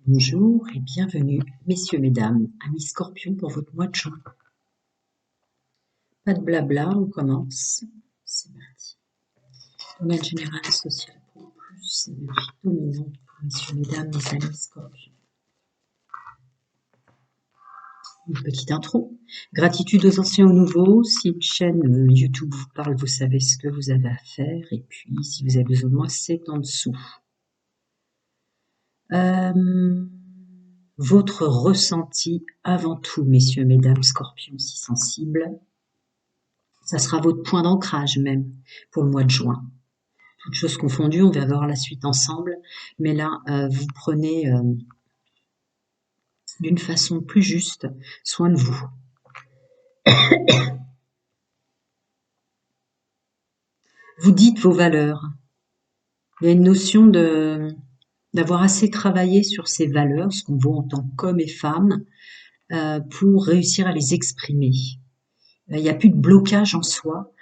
Bonjour et bienvenue, messieurs, mesdames, amis scorpions pour votre mois de juin. Pas de blabla, on commence. C'est parti. Domaine général social pour plus, énergie dominante pour messieurs, mesdames, les amis scorpions. Une petite intro. Gratitude aux anciens, aux nouveaux. Si une chaîne YouTube vous parle, vous savez ce que vous avez à faire. Et puis, si vous avez besoin de moi, c'est en dessous. Votre ressenti avant tout, messieurs, mesdames, scorpions si sensibles, ça sera votre point d'ancrage même pour le mois de juin. Toutes choses confondues, on va voir la suite ensemble, mais là, vous prenez d'une façon plus juste soin de vous. Vous dites vos valeurs. Il y a une notion d'avoir assez travaillé sur ces valeurs, ce qu'on vaut en tant qu'homme et femme, pour réussir à les exprimer. Il n'y a plus de blocage en soi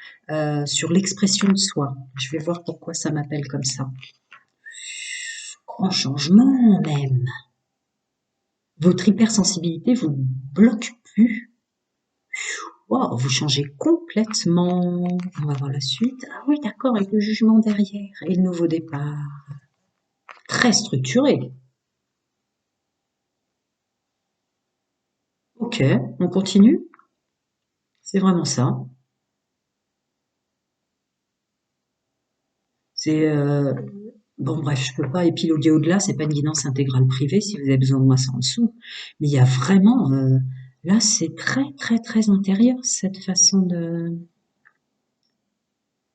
sur l'expression de soi. Je vais voir pourquoi ça m'appelle comme ça. Grand changement même. Votre hypersensibilité vous bloque plus. Wow, vous changez complètement. On va voir la suite. Ah oui, d'accord, avec le jugement derrière et le nouveau départ. Très structuré. Ok, on continue. C'est vraiment ça. C'est bon, bref, je peux pas épiloguer au-delà. C'est pas une guidance intégrale privée. Si vous avez besoin de moi, c'est en dessous. Mais il y a vraiment là, c'est très très très intérieur cette façon de.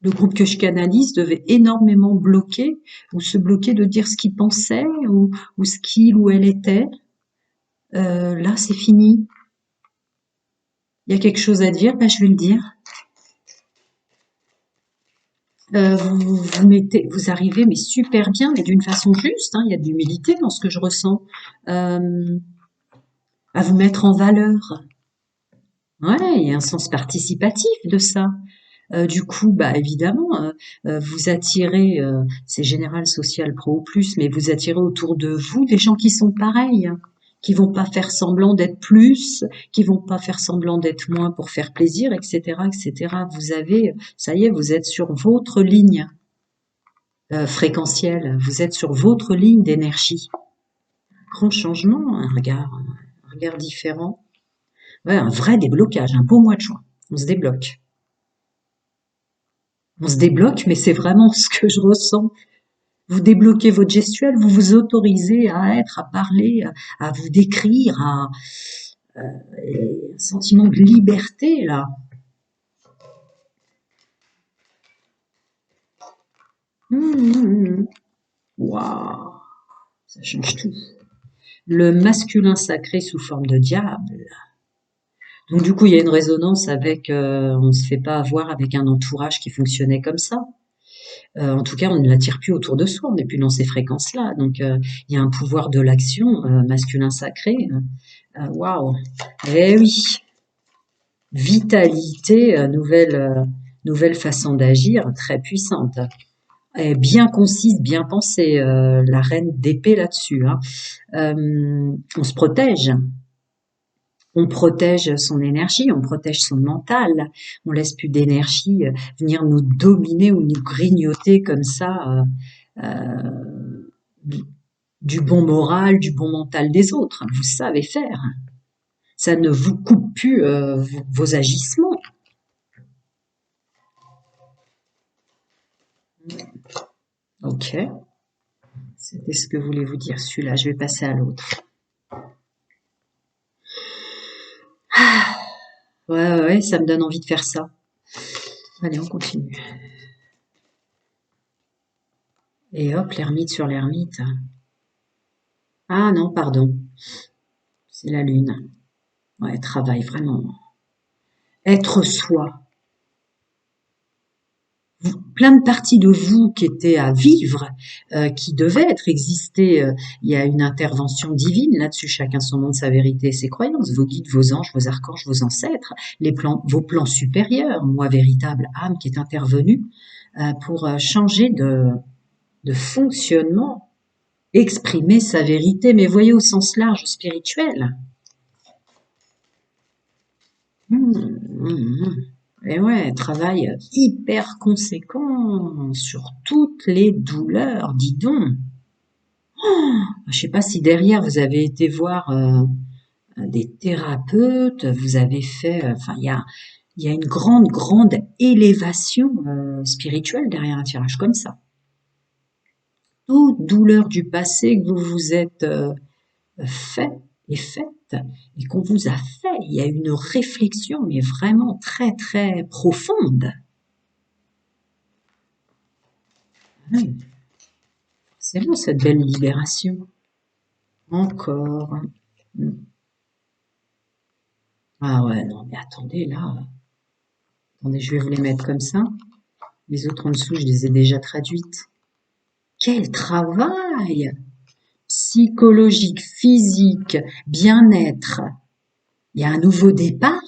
Le groupe que je canalise devait énormément bloquer ou se bloquer de dire ce qu'il pensait ou ce qu'il ou elle était. Là, c'est fini. Il y a quelque chose à dire, ben, je vais le dire. Vous arrivez, mais super bien, mais d'une façon juste. Hein, il y a de l'humilité dans ce que je ressens. À vous mettre en valeur. Ouais, il y a un sens participatif de ça. Du coup, bah évidemment, vous attirez, c'est général, social, pro ou plus, mais vous attirez autour de vous des gens qui sont pareils, hein, qui vont pas faire semblant d'être plus, qui vont pas faire semblant d'être moins pour faire plaisir, etc., etc. Vous avez, ça y est, vous êtes sur votre ligne fréquentielle, vous êtes sur votre ligne d'énergie. Grand changement, un regard différent. Ouais, un vrai déblocage, un beau mois de juin. On se débloque. On se débloque, mais c'est vraiment ce que je ressens. Vous débloquez votre gestuelle, vous vous autorisez à être, à parler, à vous décrire, à un sentiment de liberté là. Waouh, ça change tout. Le masculin sacré sous forme de diable. Donc du coup, il y a une résonance avec, on se fait pas avoir avec un entourage qui fonctionnait comme ça. En tout cas, on ne l'attire plus autour de soi, on n'est plus dans ces fréquences-là. Donc, il y a un pouvoir de l'action masculin sacré. Waouh! Eh oui, vitalité, nouvelle façon d'agir, très puissante. Et bien concise, bien pensée, la reine d'épée là-dessus. Hein. On se protège. On protège son énergie, on protège son mental, on laisse plus d'énergie venir nous dominer ou nous grignoter comme ça du bon moral, du bon mental des autres. Vous savez faire. Ça ne vous coupe plus vos agissements. Ok. C'était ce que voulait vous dire celui-là. Je vais passer à l'autre. Ouais, ça me donne envie de faire ça. Allez, on continue. Et hop, l'ermite sur l'ermite. Ah non, pardon. C'est la lune. Ouais, travail, vraiment. Être soi. Plein de parties de vous qui étaient à vivre, qui devaient être exister. Il y a une intervention divine là-dessus. Chacun son monde, sa vérité, ses croyances. Vos guides, vos anges, vos archanges, vos ancêtres, vos plans supérieurs. Moi, véritable âme qui est intervenue pour changer de fonctionnement. exprimer sa vérité, mais voyez au sens large spirituel. Et ouais, travail hyper conséquent sur toutes les douleurs, dis donc. Je sais pas si derrière vous avez été voir des thérapeutes, vous avez fait, enfin il y a une grande élévation spirituelle derrière un tirage comme ça. Toute douleur du passé que vous vous êtes fait et faite et qu'on vous a fait, il y a une réflexion mais vraiment très profonde. Oui, c'est bon cette belle libération. Encore. Ah ouais, non mais attendez là. Attendez, je vais vous les mettre comme ça. Les autres en dessous, je les ai déjà traduites. Quel travail! Psychologique, physique, bien-être. Il y a un nouveau départ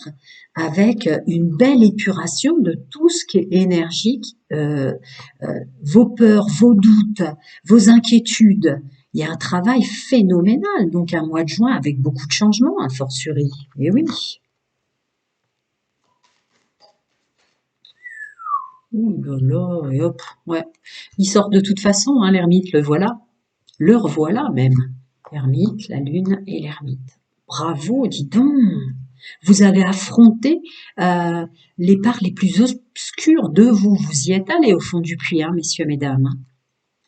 avec une belle épuration de tout ce qui est énergique, vos peurs, vos doutes, vos inquiétudes. Il y a un travail phénoménal, donc un mois de juin avec beaucoup de changements, a fortiori. Et oui. Ouh là là, et hop, ouais. Ils sortent de toute façon, hein, l'ermite, le voilà. Le revoilà même. L'ermite, la lune et l'ermite. Bravo, dis donc. Vous avez affronté les parts les plus obscures de vous. Vous y êtes allés au fond du puits, hein, messieurs, mesdames.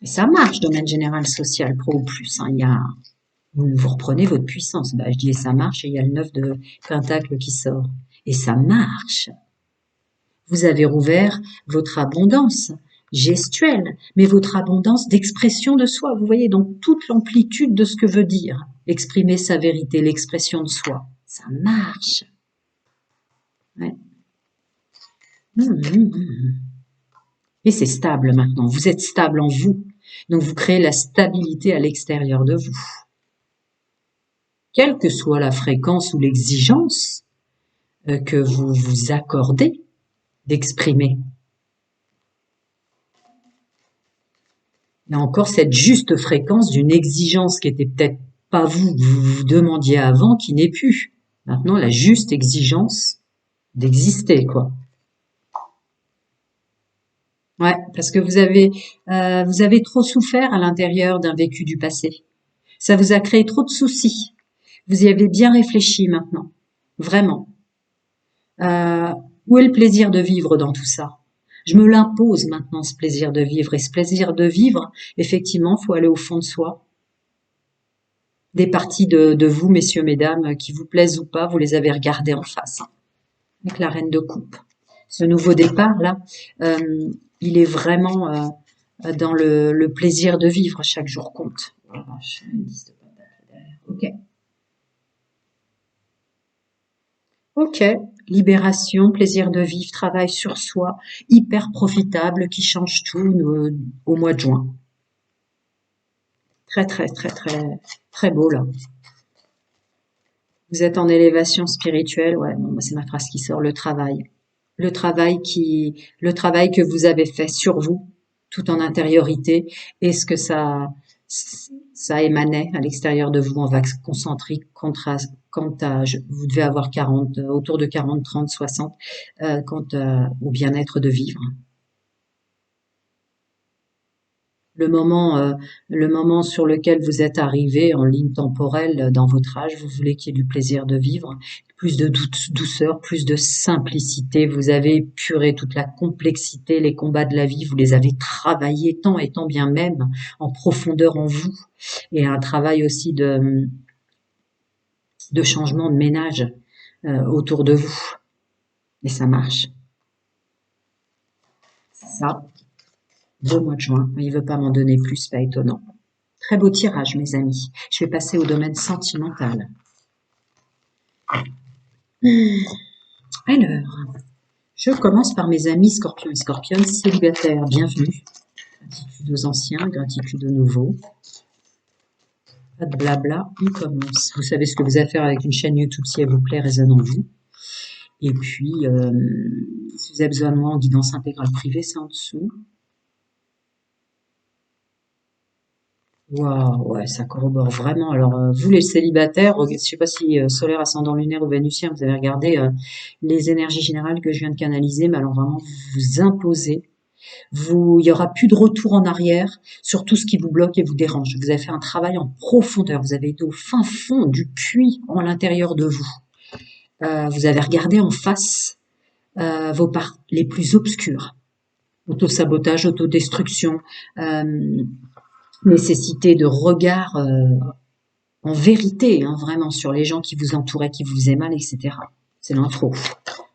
Et ça marche, domaine général social, pro ou plus. Hein. Il y a, vous reprenez votre puissance. Bah, je dis et ça marche, et il y a le 9 de Pentacle qui sort. Et ça marche. Vous avez rouvert votre abondance gestuelle, mais votre abondance d'expression de soi. Vous voyez donc toute l'amplitude de ce que veut dire exprimer sa vérité, l'expression de soi. Ça marche. Ouais. Et c'est stable maintenant. Vous êtes stable en vous. Donc vous créez la stabilité à l'extérieur de vous. Quelle que soit la fréquence ou l'exigence que vous vous accordez d'exprimer. Il y a encore cette juste fréquence d'une exigence qui était peut-être pas vous, vous demandiez avant, qui n'est plus. Maintenant, la juste exigence d'exister, quoi. Ouais, parce que vous avez trop souffert à l'intérieur d'un vécu du passé. Ça vous a créé trop de soucis. Vous y avez bien réfléchi maintenant. Vraiment. Euh, Où est le plaisir de vivre dans tout ça? Je me l'impose maintenant, ce plaisir de vivre. Et ce plaisir de vivre, effectivement, faut aller au fond de soi. Des parties de vous, messieurs, mesdames, qui vous plaisent ou pas, vous les avez regardées en face. Hein, avec la reine de coupe. Ce nouveau départ-là, il est vraiment dans le plaisir de vivre. Chaque jour compte. Ok. Ok. Libération, plaisir de vivre, travail sur soi, hyper profitable, qui change tout au mois de juin. Très beau là. Vous êtes en élévation spirituelle, ouais, bon, c'est ma phrase qui sort, le travail. Le travail que vous avez fait sur vous, tout en intériorité, et ce que ça émanait à l'extérieur de vous en vague concentrique vous devez avoir 40, autour de 40, 30, 60, au bien-être de vivre. Le moment sur lequel vous êtes arrivé en ligne temporelle dans votre âge, vous voulez qu'il y ait du plaisir de vivre, plus de douceur, plus de simplicité. Vous avez épuré toute la complexité, les combats de la vie, vous les avez travaillés tant et tant bien même en profondeur en vous. Et un travail aussi de changement de ménage autour de vous. Et ça marche. Ça, beau mois de juin. Il veut pas m'en donner plus, pas étonnant. Très beau tirage, mes amis. Je vais passer au domaine sentimental. Alors, je commence par mes amis scorpions et scorpionnes célibataires. Bienvenue. Gratitude aux anciens, gratitude aux nouveaux. Pas de blabla, on commence. Vous savez ce que vous avez à faire avec une chaîne YouTube si elle vous plaît, résonne en vous. Et puis, si vous avez besoin de moi en guidance intégrale privée, c'est en dessous. Waouh, ouais, ça corrobore vraiment. Alors, vous les célibataires, je sais pas si solaire, ascendant lunaire ou vénusien, vous avez regardé les énergies générales que je viens de canaliser, mais alors vraiment, vous vous imposez. Il y aura plus de retour en arrière sur tout ce qui vous bloque et vous dérange. Vous avez fait un travail en profondeur. Vous avez été au fin fond du puits en l'intérieur de vous. Vous avez regardé en face vos parts les plus obscures. Autosabotage, autodestruction, nécessité de regard en vérité, hein, vraiment, sur les gens qui vous entouraient, qui vous faisaient mal, etc. C'est l'intro.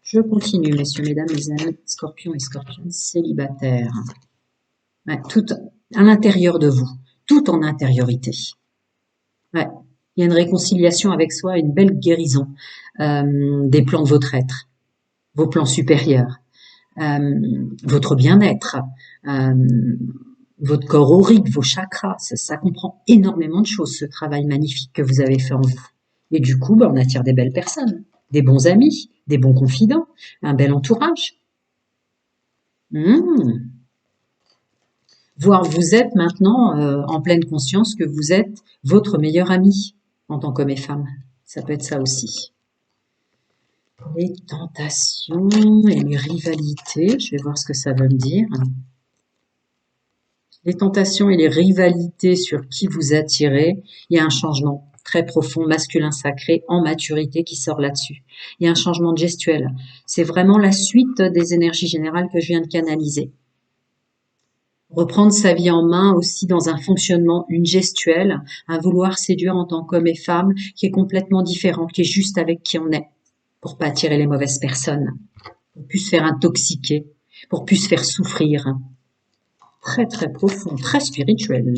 Je continue, messieurs, mesdames, les amis, scorpions et scorpionnes célibataires. Ouais, tout à l'intérieur de vous, tout en intériorité. Ouais. Il y a une réconciliation avec soi, une belle guérison des plans de votre être, vos plans supérieurs, votre bien-être, euh, votre corps aurique, vos chakras. Ça comprend énormément de choses, ce travail magnifique que vous avez fait en vous. Et du coup, on attire des belles personnes, des bons amis, des bons confidents, un bel entourage. Voire vous êtes maintenant en pleine conscience que vous êtes votre meilleur ami en tant qu'homme et femme. Ça peut être ça aussi. Les tentations et les rivalités, je vais voir ce que ça veut me dire. Les tentations et les rivalités sur qui vous attirez, il y a un changement très profond, masculin sacré, en maturité qui sort là-dessus. Il y a un changement de gestuel. C'est vraiment la suite des énergies générales que je viens de canaliser. Reprendre sa vie en main aussi dans un fonctionnement, une gestuelle, un vouloir séduire en tant qu'homme et femme qui est complètement différent, qui est juste avec qui on est, pour pas attirer les mauvaises personnes, pour plus se faire intoxiquer, pour plus se faire souffrir. Très très profond, très spirituel.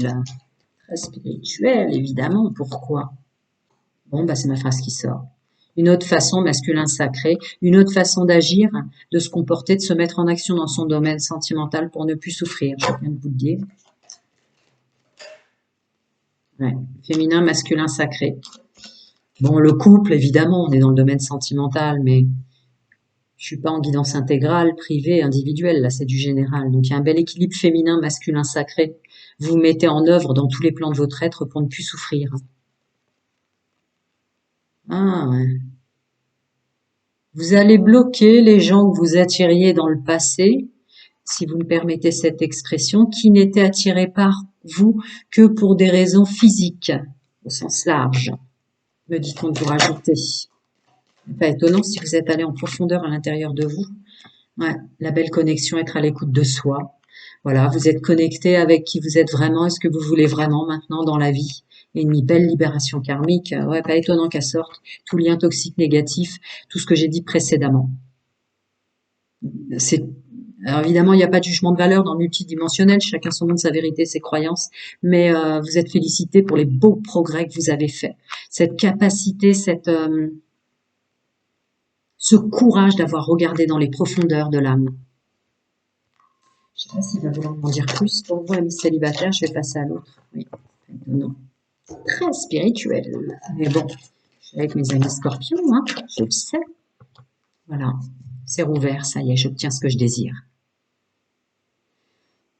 Très spirituel, évidemment. Pourquoi? Bon, bah c'est ma phrase qui sort. Une autre façon, masculin sacré, une autre façon d'agir, de se comporter, de se mettre en action dans son domaine sentimental pour ne plus souffrir. Je viens de vous le dire. Ouais. Féminin, masculin, sacré. Bon, le couple, évidemment, on est dans le domaine sentimental, mais je suis pas en guidance intégrale, privée, individuelle, là, c'est du général. Donc, il y a un bel équilibre féminin, masculin, sacré. Vous mettez en œuvre dans tous les plans de votre être pour ne plus souffrir. Ah, ouais. Vous allez bloquer les gens que vous attiriez dans le passé, si vous me permettez cette expression, qui n'étaient attirés par vous que pour des raisons physiques, au sens large, me dit-on de vous rajouter. Pas étonnant si vous êtes allé en profondeur à l'intérieur de vous. Ouais, la belle connexion, être à l'écoute de soi. Voilà, vous êtes connecté avec qui vous êtes vraiment, est-ce que vous voulez vraiment maintenant dans la vie. Et une belle libération karmique. Ouais, pas étonnant qu'elle sorte tout lien toxique négatif, tout ce que j'ai dit précédemment. C'est Alors évidemment, il n'y a pas de jugement de valeur dans le multidimensionnel, chacun son monde, sa vérité, ses croyances, mais vous êtes félicité pour les beaux progrès que vous avez faits. Cette capacité, ce courage d'avoir regardé dans les profondeurs de l'âme. Je ne sais pas s'il va vouloir m'en dire plus. Pour vous, amis célibataires, je vais passer à l'autre. Oui, non. Très spirituel. Mais bon, je suis avec mes amis scorpions, hein, je le sais. Voilà, c'est rouvert, ça y est, j'obtiens ce que je désire.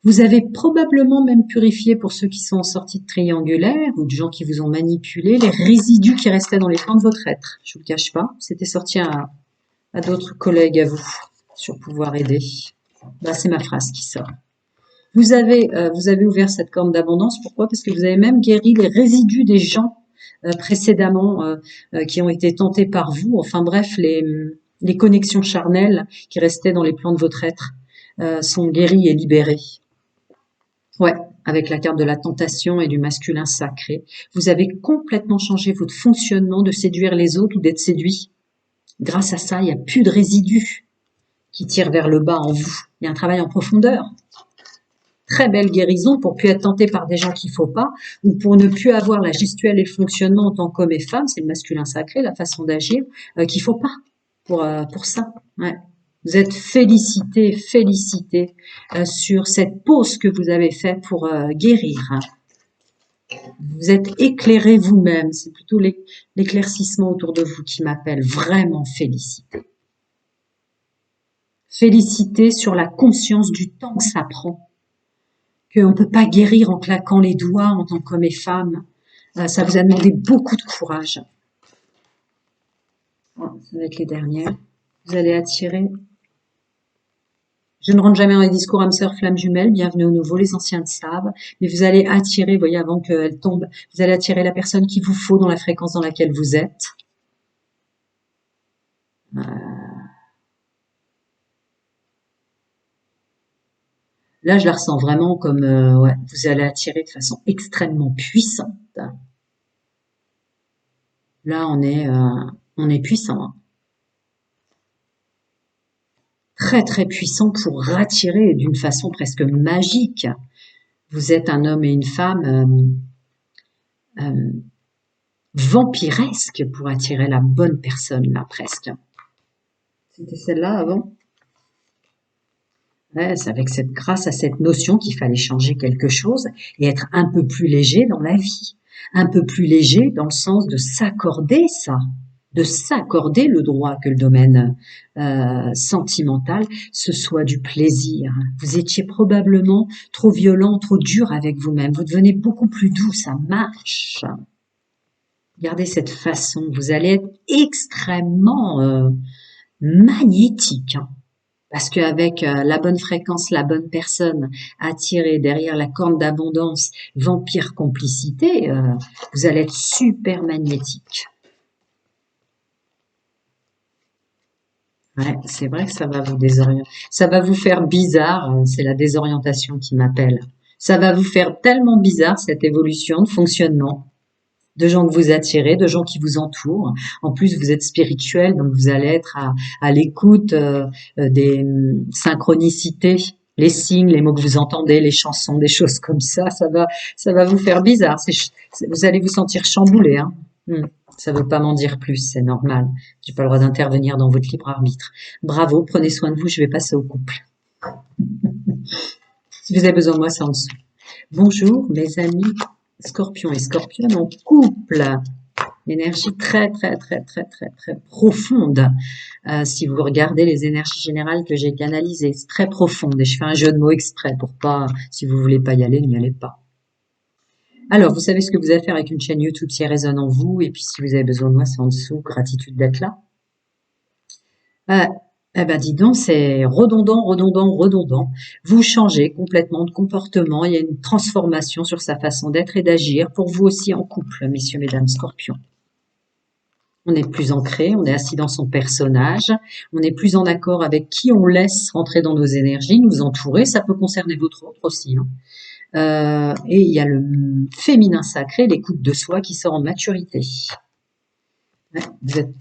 Vous avez probablement même purifié, pour ceux qui sont en sortie de triangulaire ou de gens qui vous ont manipulé, les résidus qui restaient dans les plans de votre être. Je vous le cache pas, c'était sorti à d'autres collègues à vous sur pouvoir aider. Là, c'est ma phrase qui sort. Vous avez ouvert cette corne d'abondance. Pourquoi? Parce que vous avez même guéri les résidus des gens précédemment qui ont été tentés par vous. Enfin bref, les connexions charnelles qui restaient dans les plans de votre être sont guéries et libérées. Ouais, avec la carte de la tentation et du masculin sacré. Vous avez complètement changé votre fonctionnement de séduire les autres ou d'être séduit. Grâce à ça, il n'y a plus de résidus qui tirent vers le bas en vous. Il y a un travail en profondeur. Très belle guérison pour plus être tenté par des gens qu'il faut pas, ou pour ne plus avoir la gestuelle et le fonctionnement en tant qu'homme et femme, c'est le masculin sacré, la façon d'agir, qu'il faut pas pour ça. Ouais. Vous êtes félicité sur cette pause que vous avez faite pour guérir. Vous êtes éclairé vous-même, c'est plutôt l'éclaircissement autour de vous qui m'appelle. Vraiment félicité. Félicité sur la conscience du temps que ça prend qu'on ne peut pas guérir en claquant les doigts en tant qu'homme et femme. Ça vous a demandé beaucoup de courage. Voilà, ça va être les dernières. Vous allez attirer. Je ne rentre jamais dans les discours âme sœur flamme jumelle, bienvenue au nouveau, les anciens le savent, mais vous allez attirer, voyez, avant qu'elle tombe, vous allez attirer la personne qu'il vous faut dans la fréquence dans laquelle vous êtes. Là, je la ressens vraiment comme, ouais, vous allez attirer de façon extrêmement puissante. Là, on est puissant, hein. Très très puissant pour attirer d'une façon presque magique. Vous êtes un homme et une femme vampiresque pour attirer la bonne personne, là, presque. C'était celle-là avant? Ouais, c'est avec grâce à cette notion qu'il fallait changer quelque chose et être un peu plus léger dans la vie. Un peu plus léger dans le sens de s'accorder ça, de s'accorder le droit que le domaine sentimental, ce soit du plaisir. Vous étiez probablement trop violent, trop dur avec vous-même. Vous devenez beaucoup plus doux, ça marche. Regardez cette façon, vous allez être extrêmement magnétique, hein. Parce qu'avec la bonne fréquence, la bonne personne attirée derrière la corne d'abondance, vampire complicité, vous allez être super magnétique. Ouais, c'est vrai que ça va vous désorienter. Ça va vous faire bizarre, c'est la désorientation qui m'appelle. Ça va vous faire tellement bizarre cette évolution de fonctionnement, de gens que vous attirez, de gens qui vous entourent. En plus, vous êtes spirituel, donc vous allez être à l'écoute des synchronicités, les signes, les mots que vous entendez, les chansons, des choses comme ça. Ça va vous faire bizarre. Vous allez vous sentir chamboulé, hein. Ça veut pas m'en dire plus, c'est normal. J'ai pas le droit d'intervenir dans votre libre arbitre. Bravo, prenez soin de vous, je vais passer au couple. Si vous avez besoin de moi, c'est en dessous. Bonjour, mes amis Scorpion et Scorpion en couple. Énergie très, très, très, très, très, très profonde. Si vous regardez les énergies générales que j'ai canalisées, c'est très profonde. Et je fais un jeu de mots exprès pour pas, si vous voulez pas y aller, n'y allez pas. Alors, vous savez ce que vous allez faire avec une chaîne YouTube si elle résonne en vous. Et puis, si vous avez besoin de moi, c'est en dessous. Gratitude d'être là. Eh ben, dis donc, c'est redondant, redondant, redondant. Vous changez complètement de comportement. Il y a une transformation sur sa façon d'être et d'agir pour vous aussi en couple, messieurs, mesdames, Scorpions. On est plus ancré, on est assis dans son personnage, on est plus en accord avec qui on laisse rentrer dans nos énergies, nous entourer. Ça peut concerner votre autre aussi, hein. Et il y a le féminin sacré, l'écoute de soi qui sort en maturité. Ouais, vous êtes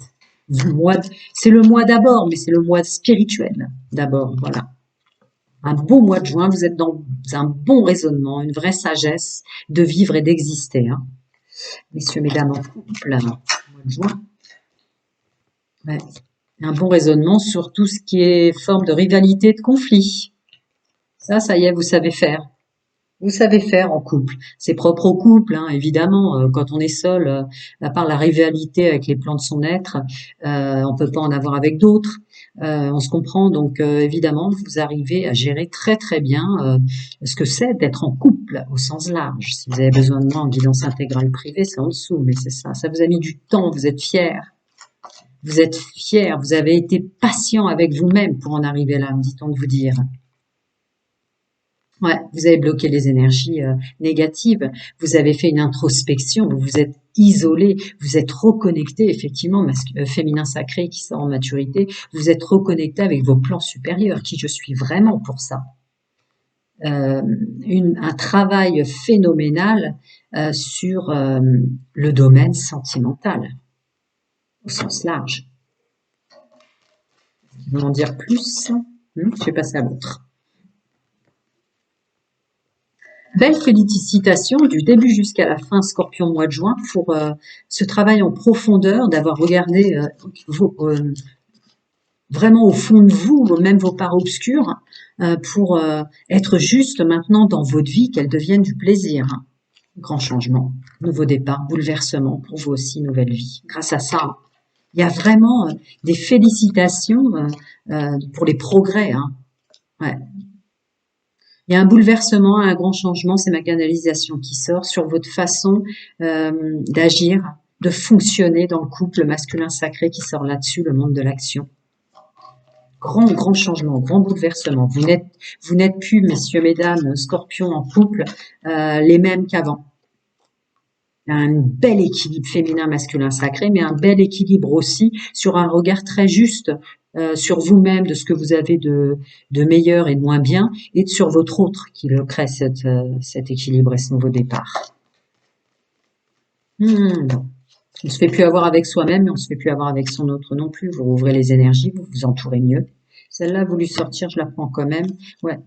c'est le mois d'abord, mais c'est le mois spirituel d'abord, voilà. Un beau mois de juin, vous êtes dans un bon raisonnement, une vraie sagesse de vivre et d'exister, hein. Messieurs, mesdames en couple, mois de juin. Ouais. Un bon raisonnement sur tout ce qui est forme de rivalité, de conflit. Ça y est, vous savez faire. Vous savez faire en couple. C'est propre au couple, hein, évidemment. Quand on est seul, à part la rivalité avec les plans de son être, on peut pas en avoir avec d'autres. On se comprend, donc évidemment, vous arrivez à gérer très très bien ce que c'est d'être en couple au sens large. Si vous avez besoin de moi en guidance intégrale privée, c'est en dessous, mais c'est ça. Ça vous a mis du temps, vous êtes fiers. Vous êtes fiers, vous avez été patient avec vous-même pour en arriver là, me dit-on de vous dire. Ouais, vous avez bloqué les énergies négatives, vous avez fait une introspection, vous vous êtes isolé, vous êtes reconnecté, effectivement, féminin sacré qui sort en maturité, vous êtes reconnecté avec vos plans supérieurs, qui je suis vraiment pour ça. Un travail phénoménal sur le domaine sentimental, au sens large. Vous voulez en dire plus? Je vais passer à l'autre. Belle félicitations du début jusqu'à la fin, Scorpion, mois de juin, pour ce travail en profondeur, d'avoir regardé vraiment au fond de vous, même vos parts obscures, pour être juste maintenant dans votre vie, qu'elle devienne du plaisir. Grand changement, nouveau départ, bouleversement, pour vous aussi, nouvelle vie. Grâce à ça, il y a vraiment des félicitations pour les progrès, hein. Ouais. Il y a un bouleversement, un grand changement, c'est ma canalisation qui sort sur votre façon d'agir, de fonctionner dans le couple masculin sacré qui sort là-dessus, le monde de l'action. Grand changement, grand bouleversement. Vous n'êtes plus, messieurs, mesdames, scorpions en couple, les mêmes qu'avant. Un bel équilibre féminin-masculin sacré, mais un bel équilibre aussi sur un regard très juste sur vous-même, de ce que vous avez de meilleur et de moins bien, et sur votre autre qui le crée cet équilibre et ce nouveau départ. On ne se fait plus avoir avec soi-même, mais on ne se fait plus avoir avec son autre non plus. Vous rouvrez les énergies, vous vous entourez mieux. Celle-là a voulu sortir, je la prends quand même. Ouais.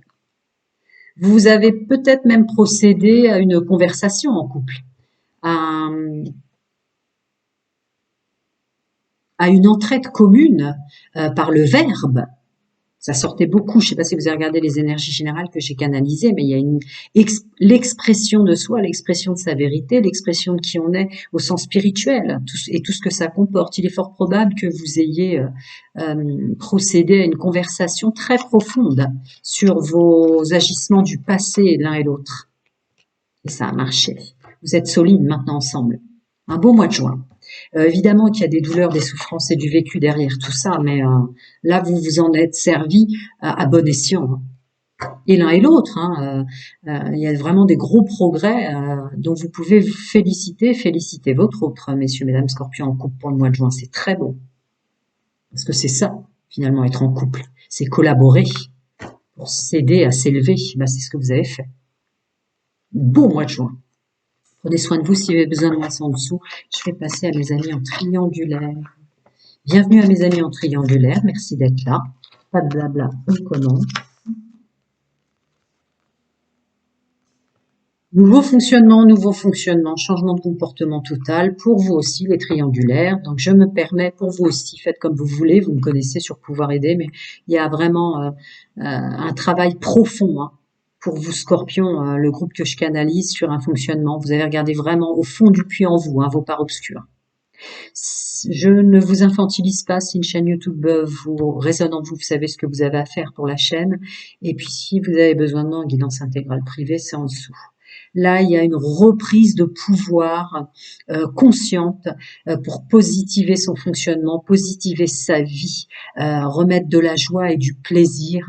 Vous avez peut-être même procédé à une conversation en couple, à une entraide commune par le verbe. Ça sortait beaucoup. Je ne sais pas si vous avez regardé les énergies générales que j'ai canalisées, mais il y a l'expression de soi, l'expression de sa vérité, l'expression de qui on est au sens spirituel et tout ce que ça comporte. Il est fort probable que vous ayez procédé à une conversation très profonde sur vos agissements du passé l'un et l'autre. Et ça a marché. Vous êtes solides maintenant ensemble. Un beau mois de juin. Évidemment qu'il y a des douleurs, des souffrances et du vécu derrière tout ça, mais là, vous vous en êtes servi à bon escient. Et l'un et l'autre, il y a vraiment des gros progrès dont vous pouvez vous féliciter votre autre, messieurs, mesdames, scorpions en couple pour le mois de juin. C'est très beau. Parce que c'est ça, finalement, être en couple. C'est collaborer pour s'aider à s'élever. Ben, c'est ce que vous avez fait. Beau mois de juin. Prenez soin de vous si vous avez besoin de moi en dessous. Je vais passer à mes amis en triangulaire. Bienvenue à mes amis en triangulaire. Merci d'être là. Pas de blabla, on commence. Nouveau fonctionnement, changement de comportement total pour vous aussi les triangulaires. Donc je me permets, pour vous aussi, faites comme vous voulez, vous me connaissez sur Pouvoir aider, mais il y a vraiment un travail profond pour vous Scorpions, le groupe que je canalise sur un fonctionnement. Vous avez regardé vraiment au fond du puits en vous, vos parts obscures. Je ne vous infantilise pas, si une chaîne YouTube vous résonne en vous, vous savez ce que vous avez à faire pour la chaîne. Et puis si vous avez besoin de moi en guidance intégrale privée, c'est en dessous. Là, il y a une reprise de pouvoir consciente pour positiver son fonctionnement, positiver sa vie, remettre de la joie et du plaisir,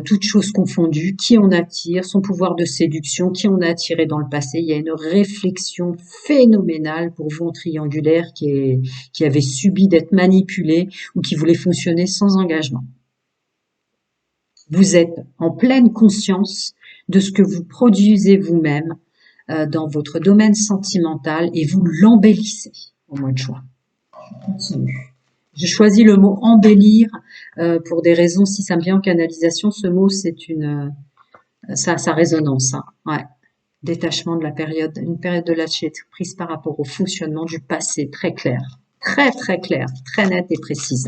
toutes choses confondues, qui on attire, son pouvoir de séduction, qui on a attiré dans le passé. Il y a une réflexion phénoménale pour vous en triangulaire qui avait subi d'être manipulé ou qui voulait fonctionner sans engagement. Vous êtes en pleine conscience de ce que vous produisez vous-même dans votre domaine sentimental et vous l'embellissez au mois de juin. Je continue. Je choisis le mot embellir pour des raisons, si ça me vient en canalisation, ce mot c'est ça a sa résonance. Ouais. Détachement de la période, une période de lâcher prise par rapport au fonctionnement du passé, très clair, très clair, très net et précise.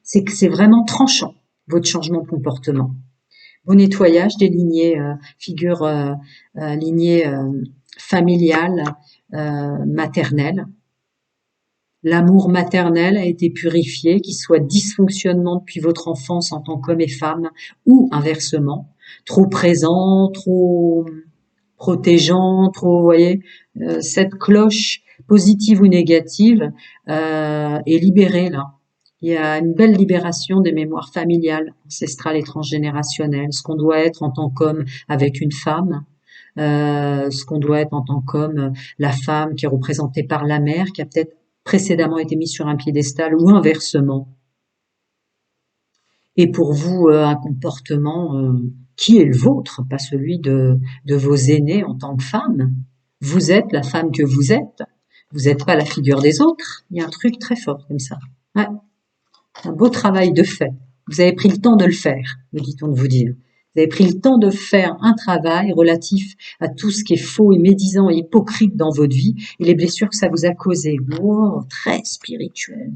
C'est que c'est vraiment tranchant votre changement de comportement. Au nettoyage des lignées, lignée familiale, maternelle. L'amour maternel a été purifié, qu'il soit dysfonctionnement depuis votre enfance en tant qu'homme et femme, ou inversement, trop présent, trop protégeant, trop, vous voyez, cette cloche positive ou négative est libérée là. Il y a une belle libération des mémoires familiales, ancestrales et transgénérationnelles, ce qu'on doit être en tant qu'homme avec une femme, ce qu'on doit être en tant qu'homme, la femme qui est représentée par la mère, qui a peut-être précédemment été mise sur un piédestal ou inversement. Et pour vous, un comportement qui est le vôtre, pas celui de vos aînés en tant que femme. Vous êtes la femme que vous êtes. Vous n'êtes pas la figure des autres. Il y a un truc très fort comme ça. Ouais. Un beau travail de fait. Vous avez pris le temps de le faire, me dit-on de vous dire. Vous avez pris le temps de faire un travail relatif à tout ce qui est faux et médisant et hypocrite dans votre vie et les blessures que ça vous a causées. Wow, très spirituel.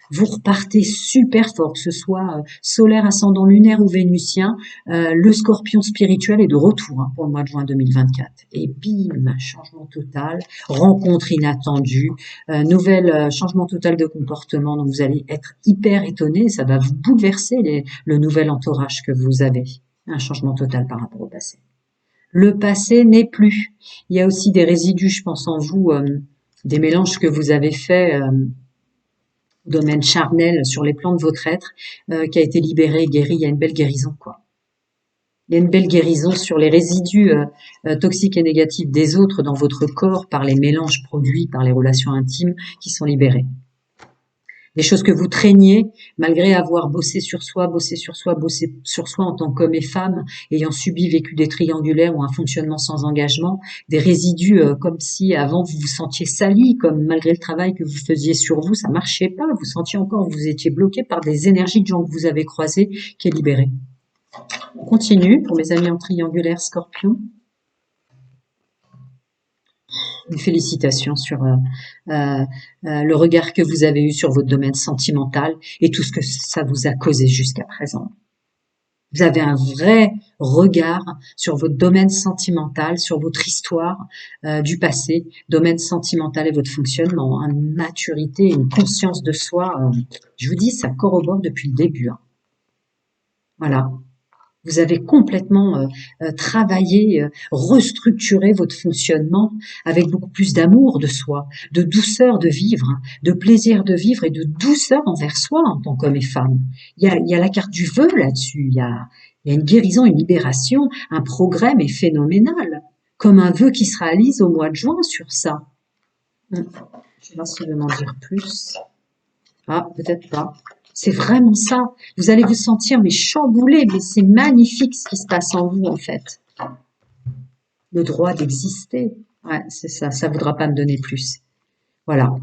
Vous repartez super fort, que ce soit solaire, ascendant lunaire ou vénusien. Le scorpion spirituel est de retour pour le mois de juin 2024. Et bim, changement total, rencontre inattendue, changement total de comportement. Donc vous allez être hyper étonné, ça va vous bouleverser le nouvel entourage que vous avez. Un changement total par rapport au passé. Le passé n'est plus. Il y a aussi des résidus, je pense en vous, des mélanges que vous avez faits domaine charnel sur les plans de votre être, qui a été libéré, guéri. Il y a une belle guérison, quoi. Il y a une belle guérison sur les résidus toxiques et négatifs des autres dans votre corps par les mélanges produits par les relations intimes qui sont libérés. Des choses que vous traîniez, malgré avoir bossé sur soi, bossé sur soi, bossé sur soi en tant qu'homme et femme, ayant subi, vécu des triangulaires ou un fonctionnement sans engagement, des résidus comme si avant vous vous sentiez sali, comme malgré le travail que vous faisiez sur vous, ça marchait pas, vous sentiez encore que vous étiez bloqué par des énergies de gens que vous avez croisés, qui est libéré. On continue pour mes amis en triangulaire Scorpion. Une félicitation sur le regard que vous avez eu sur votre domaine sentimental et tout ce que ça vous a causé jusqu'à présent. Vous avez un vrai regard sur votre domaine sentimental, sur votre histoire du passé, domaine sentimental et votre fonctionnement, hein, une maturité, une conscience de soi. Je vous dis, ça corrobore depuis le début. Hein. Voilà. Vous avez complètement travaillé, restructuré votre fonctionnement avec beaucoup plus d'amour de soi, de douceur de vivre, de plaisir de vivre et de douceur envers soi en tant qu'homme et femme. Il y a la carte du vœu là-dessus, il y a une guérison, une libération, un progrès mais phénoménal, comme un vœu qui se réalise au mois de juin sur ça. Je vais voir si je vais m'en dire plus. Ah, peut-être pas. C'est vraiment ça. Vous allez vous sentir mais chamboulé, mais c'est magnifique ce qui se passe en vous en fait. Le droit d'exister. Ouais, c'est ça. Ça voudra pas me donner plus. Voilà.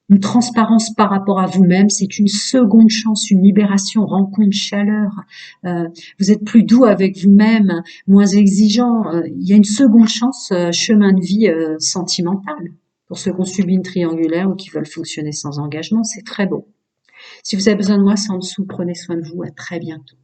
Une transparence par rapport à vous-même, c'est une seconde chance, une libération, rencontre, chaleur. Vous êtes plus doux avec vous-même, moins exigeant. Il y a une seconde chance, chemin de vie sentimental. Pour ceux qui ont subi une triangulaire ou qui veulent fonctionner sans engagement, c'est très beau. Si vous avez besoin de moi, c'est en dessous. Prenez soin de vous. À très bientôt.